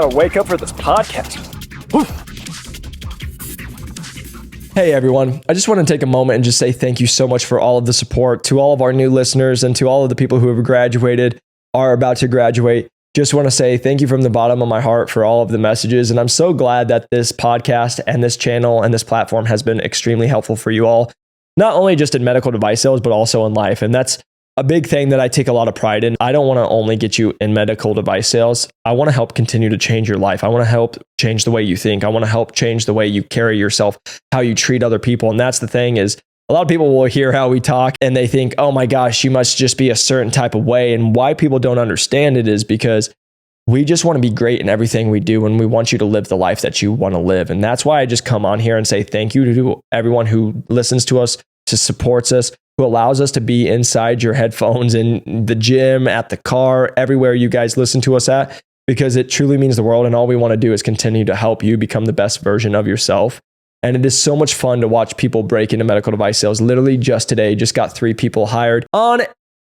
Gotta wake up for this podcast. Whew. Hey everyone, I just want to take a moment and just say thank you so much for all of the support to all of our new listeners and to all of the people who have graduated, are about to graduate. Just want to say thank you from the bottom of my heart for all of the messages. And I'm so glad that this podcast and this channel and this platform has been extremely helpful for you all, not only just in medical device sales, but also in life. And that's a big thing that I take a lot of pride in. I don't want to only get you in medical device sales. I want to help continue to change your life. I want to help change the way you think. I want to help change the way you carry yourself, how you treat other people. And that's the thing is, a lot of people will hear how we talk and they think, oh my gosh, you must just be a certain type of way. And why people don't understand it is because we just want to be great in everything we do, and we want you to live the life that you want to live. And that's why I just come on here and say thank you to everyone who listens to us, to supports us, who allows us to be inside your headphones, in the gym, at the car, everywhere you guys listen to us at, because it truly means the world. And all we want to do is continue to help you become the best version of yourself. And it is so much fun to watch people break into medical device sales. Literally just today, just got 3 people hired on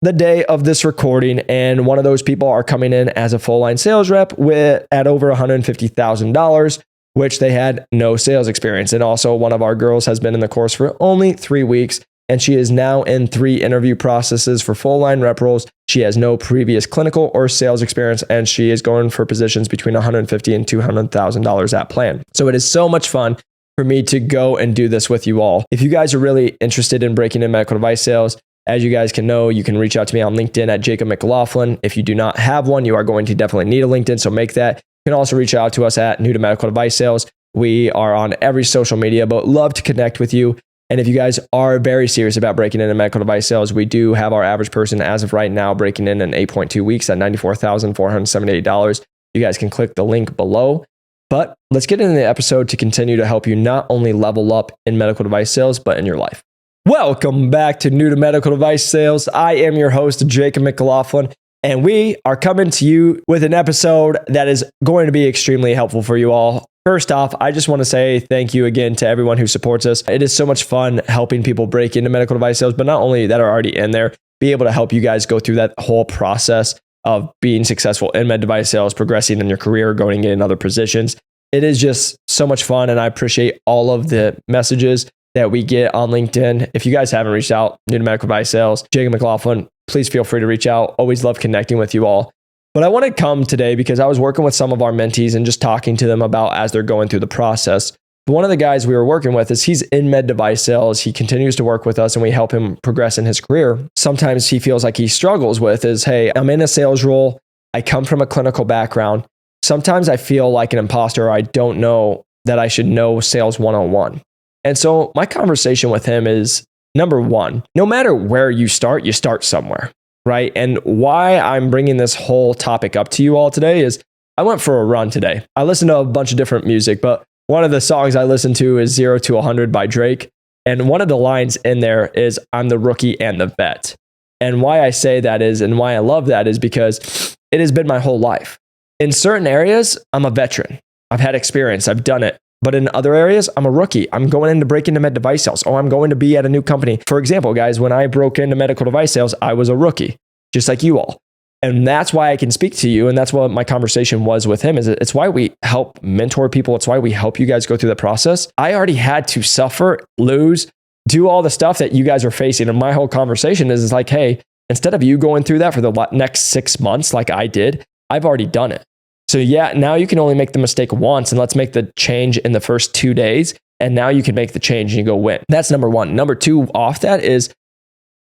the day of this recording. And one of those people are coming in as a full line sales rep at over $150,000, which they had no sales experience. And also one of our girls has been in the course for only 3 weeks. And she is now in 3 interview processes for full line rep roles. She has no previous clinical or sales experience, and she is going for positions between $150,000 and $200,000 at plan. So it is so much fun for me to go and do this with you all. If you guys are really interested in breaking in medical device sales, as you guys can know, you can reach out to me on LinkedIn at Jacob McLaughlin. If you do not have one, you are going to definitely need a LinkedIn, so make that. You can also reach out to us at New to Medical Device Sales. We are on every social media, but love to connect with you. And if you guys are very serious about breaking into medical device sales, we do have our average person as of right now breaking in 8.2 weeks at $94,478. You guys can click the link below. But let's get into the episode to continue to help you not only level up in medical device sales, but in your life. Welcome back to New to Medical Device Sales. I am your host, Jacob McLaughlin, and we are coming to you with an episode that is going to be extremely helpful for you all. First off, I just want to say thank you again to everyone who supports us. It is so much fun helping people break into medical device sales, but not only that are already in there, be able to help you guys go through that whole process of being successful in med device sales, progressing in your career, going in other positions. It is just so much fun, and I appreciate all of the messages that we get on LinkedIn. If you guys haven't reached out, New to Medical Device Sales, Jacob McLaughlin, please feel free to reach out. Always love connecting with you all. But I want to come today because I was working with some of our mentees and just talking to them about as they're going through the process. But one of the guys we were working with is he's in med device sales. He continues to work with us and we help him progress in his career. Sometimes he feels like he struggles with is, hey, I'm in a sales role. I come from a clinical background. Sometimes I feel like an imposter. I don't know that I should know sales 101. And so my conversation with him is, number one, no matter where you start somewhere. Right? And why I'm bringing this whole topic up to you all today is I went for a run today. I listened to a bunch of different music, but one of the songs I listened to is 0 to 100 by Drake. And one of the lines in there is, I'm the rookie and the vet. And why I say that is, and why I love that is because it has been my whole life. In certain areas, I'm a veteran. I've had experience. I've done it. But in other areas, I'm a rookie. I'm going in to break into med device sales. Oh, I'm going to be at a new company. For example, guys, when I broke into medical device sales, I was a rookie, just like you all. And that's why I can speak to you. And that's what my conversation was with him. Is it's why we help mentor people. It's why we help you guys go through the process. I already had to suffer, lose, do all the stuff that you guys are facing. And my whole conversation is like, hey, instead of you going through that for the next 6 months like I did, I've already done it. So yeah, now you can only make the mistake once, and let's make the change in the first 2 days. And now you can make the change and you go win. That's number one. Number two off that is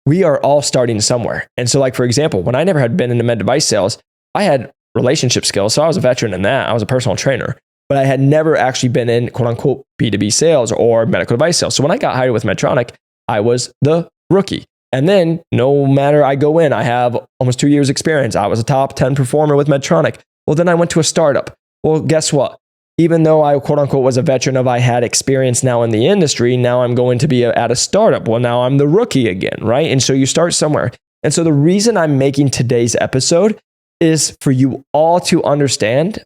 we are all starting somewhere. And so like, for example, when I never had been into med device sales, I had relationship skills. So I was a veteran in that. I was a personal trainer, but I had never actually been in quote unquote B2B sales or medical device sales. So when I got hired with Medtronic, I was the rookie. And then no matter I go in, I have almost 2 years experience. I was a top 10 performer with Medtronic. Well, then I went to a startup. Well, guess what? Even though I quote unquote was a veteran of I had experience now in the industry, now I'm going to be at a startup. Well, now I'm the rookie again, right? And so you start somewhere. And so the reason I'm making today's episode is for you all to understand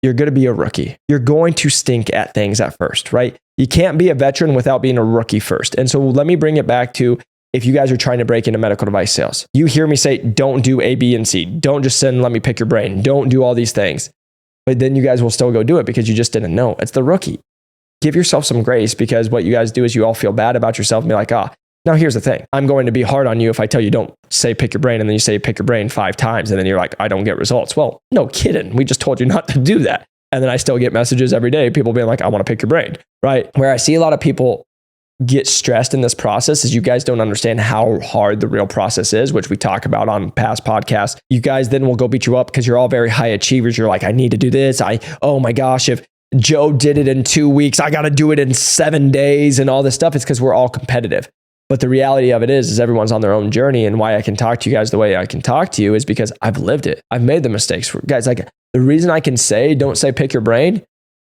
you're going to be a rookie. You're going to stink at things at first, right? You can't be a veteran without being a rookie first. And so let me bring it back to if you guys are trying to break into medical device sales. You hear me say, don't do A, B, and C. Don't just sit and let me pick your brain. Don't do all these things. but then you guys will still go do it because you just didn't know. It's the rookie. Give yourself some grace, because what you guys do is you all feel bad about yourself and be like, now here's the thing. I'm going to be hard on you if I tell you don't say pick your brain, and then you say pick your brain 5 times and then you're like, I don't get results. Well, no kidding. We just told you not to do that. And then I still get messages every day, people being like, I want to pick your brain, right? Where I see a lot of people get stressed in this process is you guys don't understand how hard the real process is, which we talk about on past podcasts. You guys then will go beat you up because you're all very high achievers. You're like, I need to do this. Oh my gosh, if Joe did it in 2 weeks, I got to do it in 7 days and all this stuff. It's because we're all competitive. But the reality of it is everyone's on their own journey. And why I can talk to you guys the way I can talk to you is because I've lived it. I've made the mistakes. Guys, like the reason I can say, don't say pick your brain.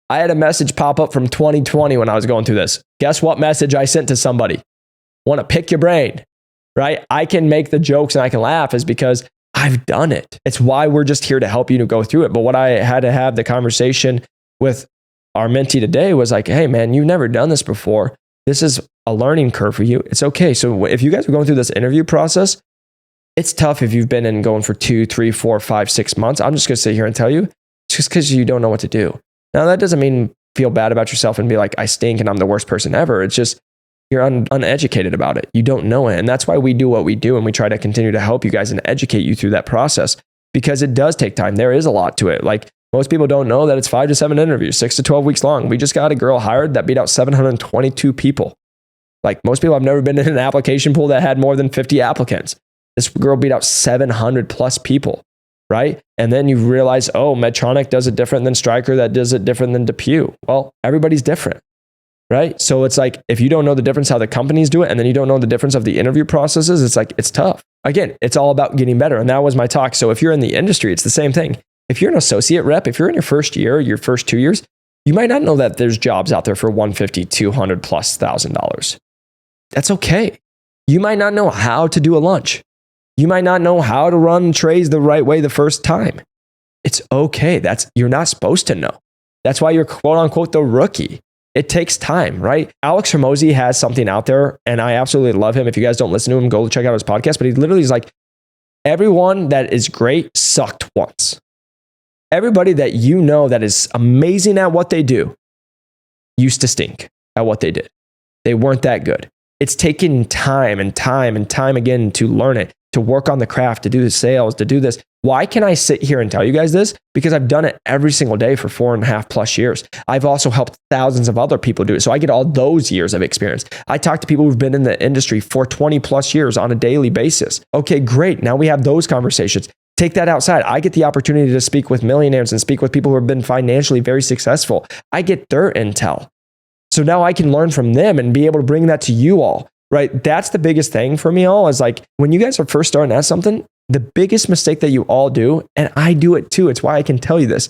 I had a message pop up from 2020 when I was going through this. Guess what message I sent to somebody? Want to pick your brain, right? I can make the jokes and I can laugh is because I've done it. It's why we're just here to help you to go through it. But what I had to have the conversation with our mentee today was like, hey man, you've never done this before. This is a learning curve for you. It's okay. So if you guys are going through this interview process, it's tough if you've been in going for 2, 3, 4, 5, 6 months. I'm just going to sit here and tell you, it's just because you don't know what to do. Now, that doesn't mean feel bad about yourself and be like, I stink and I'm the worst person ever. It's just you're uneducated about it. You don't know it. And that's why we do what we do. And we try to continue to help you guys and educate you through that process, because it does take time. There is a lot to it. Like most people don't know that it's 5 to 7 interviews, 6 to 12 weeks long. We just got a girl hired that beat out 722 people. Like most people have never been in an application pool that had more than 50 applicants. This girl beat out 700 plus people, right? And then you realize, oh, Medtronic does it different than Stryker, that does it different than DePuy. Well, everybody's different, right? So it's like, if you don't know the difference how the companies do it, and then you don't know the difference of the interview processes, it's like, it's tough. Again, it's all about getting better. And that was my talk. So if you're in the industry, it's the same thing. If you're an associate rep, if you're in your first year, your first 2 years, you might not know that there's jobs out there for $150,000, $200,000 plus $1,000. That's okay. You might not know how to do a lunch. You might not know how to run trays the right way the first time. It's okay. You're not supposed to know. That's why you're quote unquote the rookie. It takes time, right? Alex Hormozy has something out there, and I absolutely love him. If you guys don't listen to him, go check out his podcast. But he literally is like, everyone that is great sucked once. Everybody that you know that is amazing at what they do used to stink at what they did. They weren't that good. It's taken time and time and time again to learn it, to work on the craft, to do the sales, to do this. Why can I sit here and tell you guys this? Because I've done it every single day for 4.5 plus years. I've also helped thousands of other people do it. So I get all those years of experience. I talk to people who've been in the industry for 20 plus years on a daily basis. Okay, great. Now we have those conversations. Take that outside. I get the opportunity to speak with millionaires and speak with people who have been financially very successful. I get their intel. So now I can learn from them and be able to bring that to you all, right? That's the biggest thing for me all is like, when you guys are first starting at something, the biggest mistake that you all do, and I do it too, it's why I can tell you this,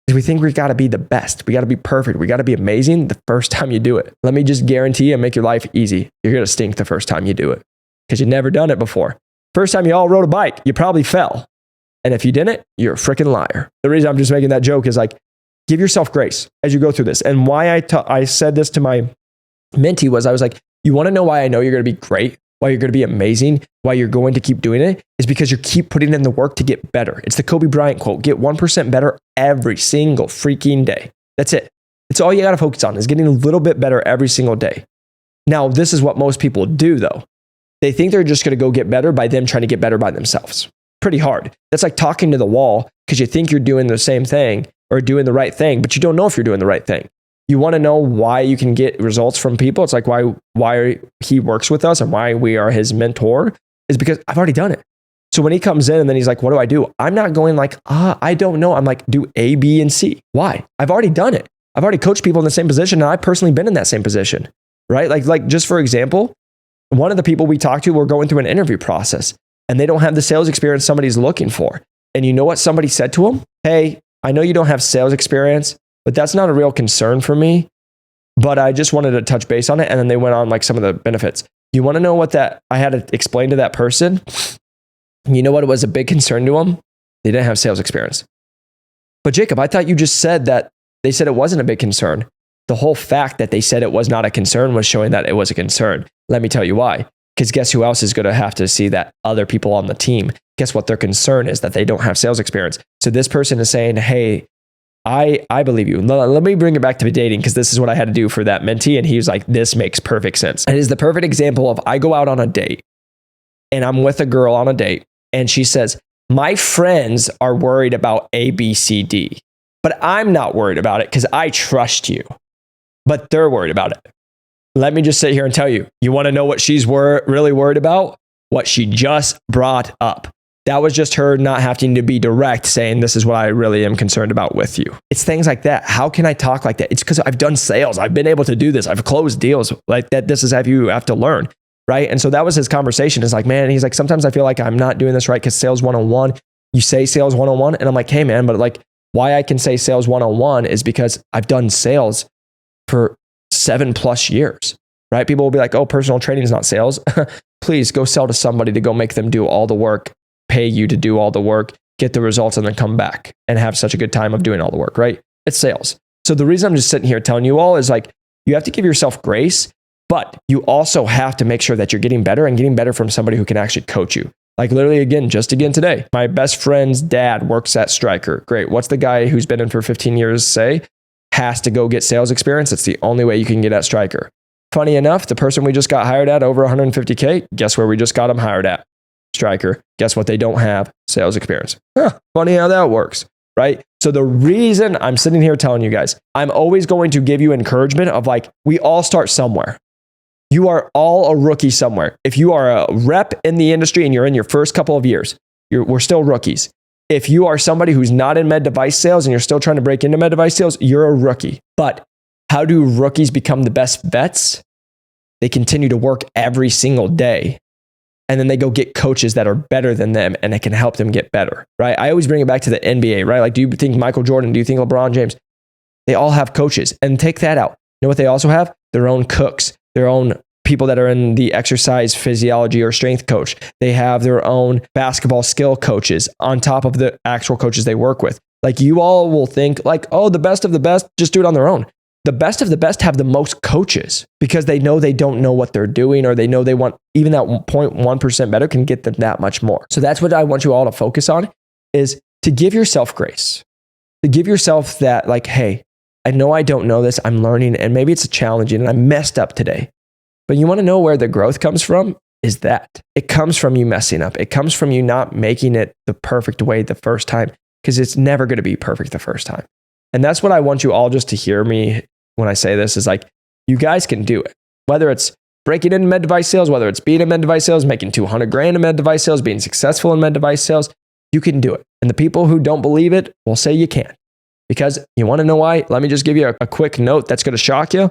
is we think we got to be the best. We got to be perfect. We got to be amazing the first time you do it. Let me just guarantee you and make your life easy. You're going to stink the first time you do it because you've never done it before. First time you all rode a bike, you probably fell. And if you didn't, you're a freaking liar. The reason I'm just making that joke is like, give yourself grace as you go through this. And why I said this to my mentee was, I was like, you want to know why I know you're going to be great, why you're going to be amazing, why you're going to keep doing it, is because you keep putting in the work to get better. It's the Kobe Bryant quote, get 1% better every single freaking day. That's it. It's all you got to focus on is getting a little bit better every single day. Now, this is what most people do though. They think they're just going to go get better by them trying to get better by themselves. Pretty hard. That's like talking to the wall because you think you're doing the same thing or doing the right thing, but you don't know if you're doing the right thing. You want to know why you can get results from people. It's like why he works with us and why we are his mentor is because I've already done it. So when he comes in and then he's like, what do I do? I'm not going like, I don't know. I'm like, do A, B, and C. Why? I've already done it. I've already coached people in the same position and I've personally been in that same position, right? Like just for example, one of the people we talked to, we're going through an interview process and they don't have the sales experience somebody's looking for. And you know what somebody said to him? Hey, I know you don't have sales experience, but that's not a real concern for me. But I just wanted to touch base on it. And then they went on like some of the benefits. You want to know what that I had to explain to that person? You know what it was a big concern to them? They didn't have sales experience. But Jacob, I thought you just said that they said it wasn't a big concern. The whole fact that they said it was not a concern was showing that it was a concern. Let me tell you why. Because guess who else is going to have to see that? Other people on the team. Guess what their concern is? That they don't have sales experience. So this person is saying, hey, I believe you. Let me bring it back to dating, because this is what I had to do for that mentee. And he was like, this makes perfect sense. It is the perfect example of, I go out on a date and I'm with a girl on a date and she says, my friends are worried about A, B, C, D, but I'm not worried about it because I trust you, but they're worried about it. Let me just sit here and tell you, you want to know what she's really worried about? What she just brought up. That was just her not having to be direct, saying, this is what I really am concerned about with you. It's things like that. How can I talk like that? It's because I've done sales. I've been able to do this. I've closed deals like that. This is how you have to learn, right? And so that was his conversation. It's like, man, he's like, sometimes I feel like I'm not doing this right because sales 101, you say sales 101. And I'm like, hey man, but like why I can say sales 101 is because I've done sales for 7+ years, right? People will be like, oh, personal training is not sales. Please go sell to somebody to go make them do all the work, pay you to do all the work, get the results, and then come back and have such a good time of doing all the work, right? It's sales. So the reason I'm just sitting here telling you all is like, you have to give yourself grace, but you also have to make sure that you're getting better and getting better from somebody who can actually coach you. Like literally again today, my best friend's dad works at Stryker. Great. What's the guy who's been in for 15 years say? Has to go get sales experience. It's the only way you can get at Stryker. Funny enough, the person we just got hired at over 150K, guess where we just got them hired at? Stryker. Guess what? They don't have sales experience. Funny how that works, right? So the reason I'm sitting here telling you guys, I'm always going to give you encouragement of like, we all start somewhere. You are all a rookie somewhere. If you are a rep in the industry and you're in your first couple of years, we're still rookies. If you are somebody who's not in med device sales and you're still trying to break into med device sales, you're a rookie. But how do rookies become the best vets? They continue to work every single day. And then they go get coaches that are better than them and it can help them get better, right? I always bring it back to the NBA, right? Like, do you think Michael Jordan? Do you think LeBron James? They all have coaches. And take that out. You know what they also have? Their own cooks, their own people that are in the exercise physiology or strength coach. They have their own basketball skill coaches on top of the actual coaches they work with. Like, you all will think like, oh, the best of the best, just do it on their own. The best of the best have the most coaches because they know they don't know what they're doing, or they know they want even that 0.1% better can get them that much more. So that's what I want you all to focus on, is to give yourself grace, to give yourself that like, hey, I know I don't know this. I'm learning and maybe it's challenging and I messed up today. But you want to know where the growth comes from is that it comes from you messing up. It comes from you not making it the perfect way the first time, because it's never going to be perfect the first time. And that's what I want you all just to hear me when I say this is like, you guys can do it. Whether it's breaking into med device sales, whether it's being in med device sales, making $200,000 in med device sales, being successful in med device sales, you can do it. And the people who don't believe it will say you can't. Because you want to know why? Let me just give you a quick note that's going to shock you.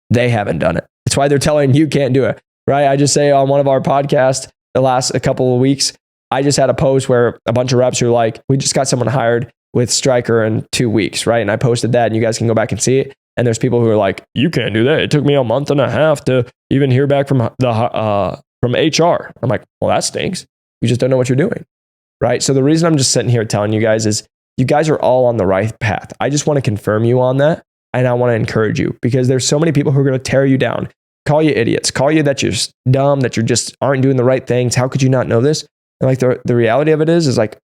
They haven't done it. That's why they're telling you can't do it, right? I just say on one of our podcasts the last a couple of weeks, I just had a post where a bunch of reps were like, we just got someone hired with Stryker in 2 weeks, right? And I posted that and you guys can go back and see it. And there's people who are like, you can't do that. It took me a month and a half to even hear back from from HR. I'm like, well, that stinks. You just don't know what you're doing, right? So the reason I'm just sitting here telling you guys is you guys are all on the right path. I just want to confirm you on that. And I want to encourage you because there's so many people who are going to tear you down, call you idiots, call you that you're dumb, that you just aren't doing the right things. How could you not know this? And like the reality of it is like,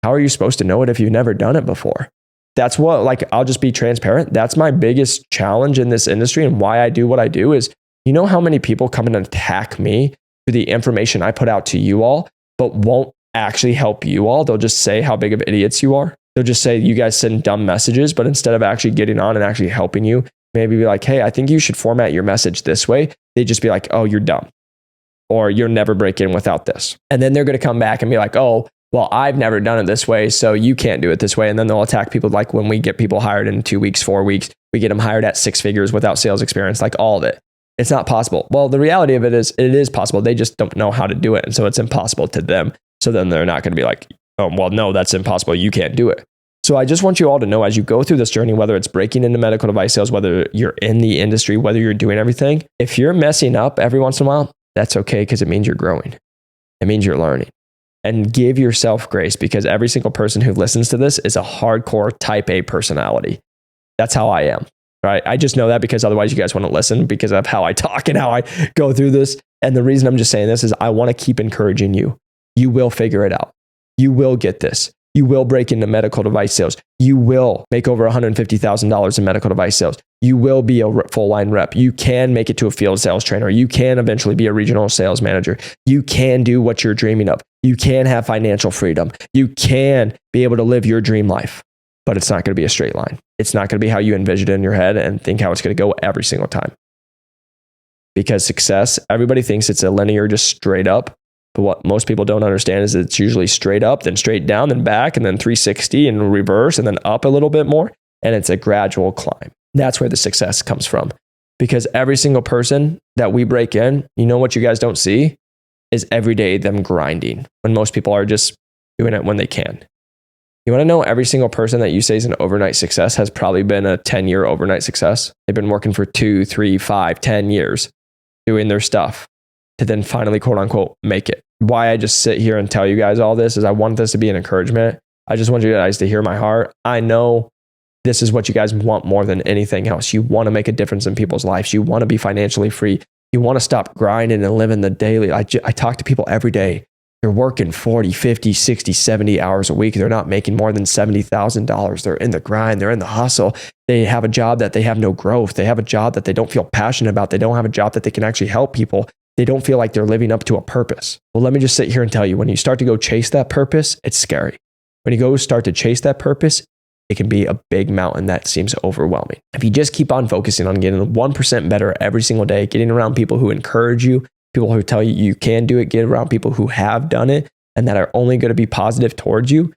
how are you supposed to know it if you've never done it before? That's what, like, I'll just be transparent. That's my biggest challenge in this industry and why I do what I do is, you know how many people come and attack me for the information I put out to you all, but won't actually help you all. They'll just say how big of idiots you are. They'll just say you guys send dumb messages, but instead of actually getting on and actually helping you, maybe be like, hey, I think you should format your message this way. They just be like, oh, you're dumb. Or you'll never break in without this. And then they're going to come back and be like, oh, well, I've never done it this way, so you can't do it this way. And then they'll attack people like when we get people hired in 2 weeks, 4 weeks, we get them hired at 6 figures without sales experience, like all of it. It's not possible. Well, the reality of it is possible. They just don't know how to do it. And so it's impossible to them. So then they're not going to be like, oh, well, no, that's impossible. You can't do it. So I just want you all to know as you go through this journey, whether it's breaking into medical device sales, whether you're in the industry, whether you're doing everything, if you're messing up every once in a while, that's okay because it means you're growing. It means you're learning. And give yourself grace because every single person who listens to this is a hardcore type A personality. That's how I am, right? I just know that because otherwise you guys wouldn't listen because of how I talk and how I go through this. And the reason I'm just saying this is I want to keep encouraging you. You will figure it out. You will get this. You will break into medical device sales. You will make over $150,000 in medical device sales. You will be a full line rep. You can make it to a field sales trainer. You can eventually be a regional sales manager. You can do what you're dreaming of. You can have financial freedom. You can be able to live your dream life, but it's not going to be a straight line. It's not going to be how you envision it in your head and think how it's going to go every single time. Because success, everybody thinks it's a linear, just straight up. But what most people don't understand is it's usually straight up, then straight down, then back, and then 360 and reverse, and then up a little bit more. And it's a gradual climb. That's where the success comes from. Because every single person that we break in, you know what you guys don't see is every day them grinding when most people are just doing it when they can. You want to know every single person that you say is an overnight success has probably been a 10-year overnight success. They've been working for 2, 3, 5, 10 years doing their stuff to then finally, quote unquote, make it. Why I just sit here and tell you guys all this is I want this to be an encouragement. I just want you guys to hear my heart. I know this is what you guys want more than anything else. You want to make a difference in people's lives. You want to be financially free. You want to stop grinding and living the daily. I talk to people every day. They're working 40, 50, 60, 70 hours a week. They're not making more than $70,000. They're in the grind. They're in the hustle. They have a job that they have no growth. They have a job that they don't feel passionate about. They don't have a job that they can actually help people. They don't feel like they're living up to a purpose. Well, let me just sit here and tell you, when you start to go chase that purpose, it's scary. When you go start to chase that purpose, it can be a big mountain that seems overwhelming. If you just keep on focusing on getting 1% better every single day, getting around people who encourage you, people who tell you you can do it, get around people who have done it and that are only going to be positive towards you,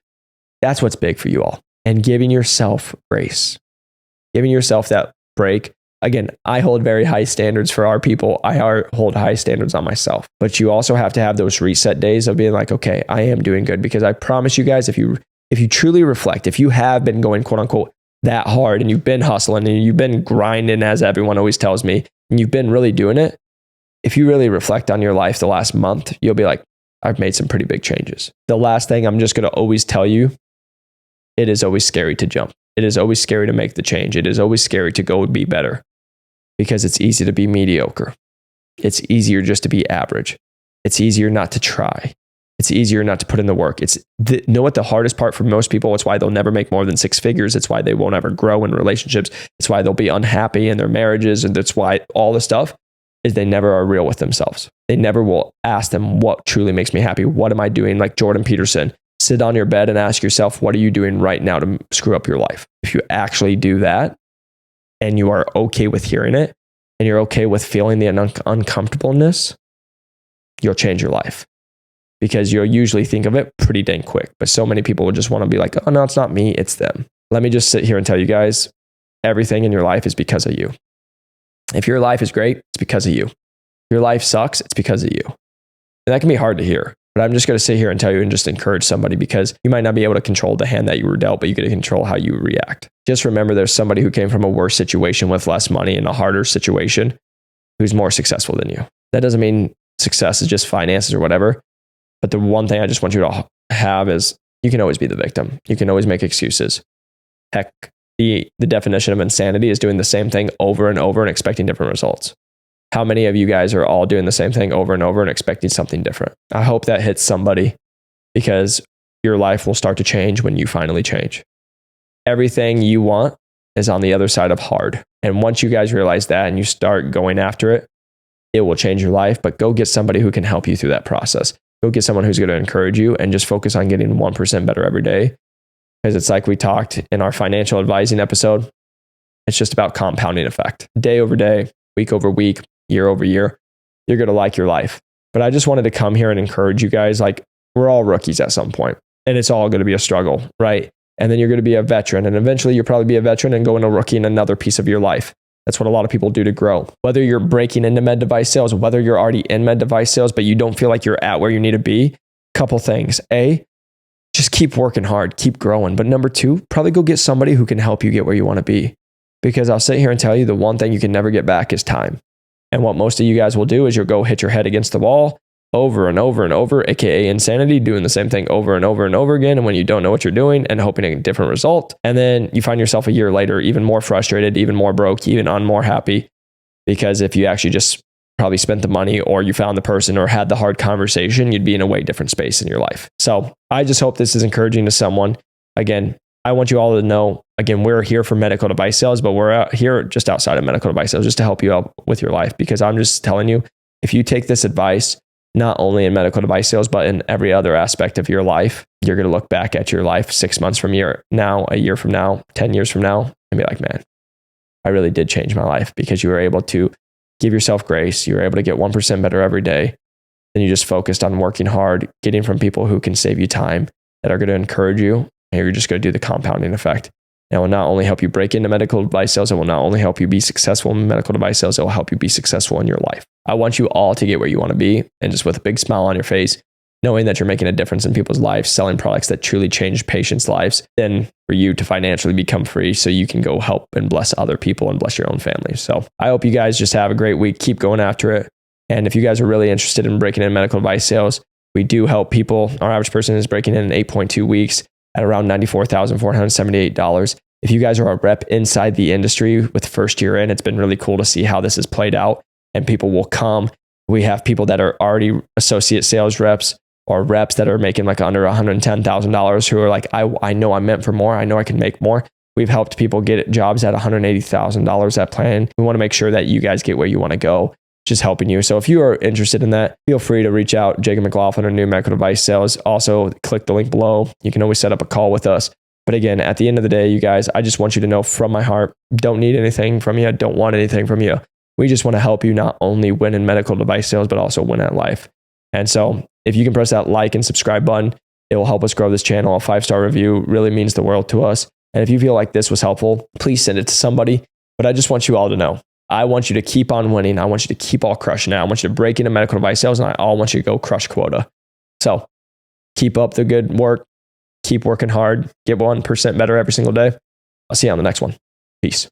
that's what's big for you all. And giving yourself grace, giving yourself that break. Again, I hold very high standards for our people. I hold high standards on myself. But you also have to have those reset days of being like, okay, I am doing good. Because I promise you guys, if you truly reflect, if you have been going, quote unquote, that hard and you've been hustling and you've been grinding, as everyone always tells me, and you've been really doing it, if you really reflect on your life the last month, you'll be like, I've made some pretty big changes. The last thing I'm just going to always tell you, it is always scary to jump. It is always scary to make the change. It is always scary to go be better. Because it's easy to be mediocre. It's easier just to be average. It's easier not to try. It's easier not to put in the work. Know what the hardest part for most people, it's why they'll never make more than 6 figures. It's why they won't ever grow in relationships. It's why they'll be unhappy in their marriages. And that's why all the stuff is they never are real with themselves. They never will ask them what truly makes me happy. What am I doing? Like Jordan Peterson, sit on your bed and ask yourself, what are you doing right now to screw up your life? If you actually do that, and you are okay with hearing it, and you're okay with feeling the uncomfortableness, you'll change your life. Because you'll usually think of it pretty dang quick. But so many people will just want to be like, oh no, it's not me, it's them. Let me just sit here and tell you guys, everything in your life is because of you. If your life is great, it's because of you. If your life sucks, it's because of you. And that can be hard to hear. But I'm just going to sit here and tell you and just encourage somebody, because you might not be able to control the hand that you were dealt, but you get to control how you react. Just remember there's somebody who came from a worse situation with less money and a harder situation who's more successful than you. That doesn't mean success is just finances or whatever. But the one thing I just want you to have is you can always be the victim. You can always make excuses. Heck, the definition of insanity is doing the same thing over and over and expecting different results. How many of you guys are all doing the same thing over and over and expecting something different? I hope that hits somebody, because your life will start to change when you finally change. Everything you want is on the other side of hard. And once you guys realize that and you start going after it, it will change your life. But go get somebody who can help you through that process. Go get someone who's going to encourage you, and just focus on getting 1% better every day. Because it's like we talked in our financial advising episode, it's just about compounding effect. Day over day, week over week, year over year, you're going to like your life. But I just wanted to come here and encourage you guys. Like, we're all rookies at some point, and it's all going to be a struggle, right? And then you're going to be a veteran, and eventually you'll probably be a veteran and go into rookie in another piece of your life. That's what a lot of people do to grow. Whether you're breaking into med device sales, whether you're already in med device sales, but you don't feel like you're at where you need to be, couple things. A, just keep working hard, keep growing. But number 2, probably go get somebody who can help you get where you want to be. Because I'll sit here and tell you, the one thing you can never get back is time. And what most of you guys will do is you'll go hit your head against the wall over and over and over, aka insanity, doing the same thing over and over and over again. And when you don't know what you're doing and hoping a different result, and then you find yourself a year later, even more frustrated, even more broke, even more happy. Because if you actually just probably spent the money or you found the person or had the hard conversation, you'd be in a way different space in your life. So I just hope this is encouraging to someone. Again, I want you all to know, again, we're here for medical device sales, but we're out here just outside of medical device sales just to help you out with your life. Because I'm just telling you, if you take this advice, not only in medical device sales, but in every other aspect of your life, you're going to look back at your life 6 months from now, a year from now, 10 years from now, and be like, man, I really did change my life because you were able to give yourself grace. You were able to get 1% better every day. And you just focused on working hard, getting from people who can save you time, that are going to encourage you. And you're just going to do the compounding effect. And it will not only help you break into medical device sales, it will not only help you be successful in medical device sales, it will help you be successful in your life. I want you all to get where you want to be, and just with a big smile on your face, knowing that you're making a difference in people's lives, selling products that truly change patients' lives, then for you to financially become free so you can go help and bless other people and bless your own family. So I hope you guys just have a great week. Keep going after it. And if you guys are really interested in breaking in medical device sales, we do help people. Our average person is breaking in 8.2 weeks at around $94,478. If you guys are a rep inside the industry with first year in, it's been really cool to see how this has played out, and people will come. We have people that are already associate sales reps or reps that are making like under $110,000 who are like, I know I'm meant for more. I know I can make more. We've helped people get jobs at $180,000 at plan. We want to make sure that you guys get where you want to go, just helping you. So if you are interested in that, feel free to reach out. Jacob McLaughlin or New Medical Device Sales. Also, click the link below. You can always set up a call with us. But again, at the end of the day, you guys, I just want you to know from my heart, don't need anything from you. Don't want anything from you. We just want to help you not only win in medical device sales, but also win at life. And so if you can press that like and subscribe button, it will help us grow this channel. A 5-star review really means the world to us. And if you feel like this was helpful, please send it to somebody. But I just want you all to know, I want you to keep on winning. I want you to keep all crushing it. I want you to break into medical device sales, and I all want you to go crush quota. So keep up the good work. Keep working hard. Get 1% better every single day. I'll see you on the next one. Peace.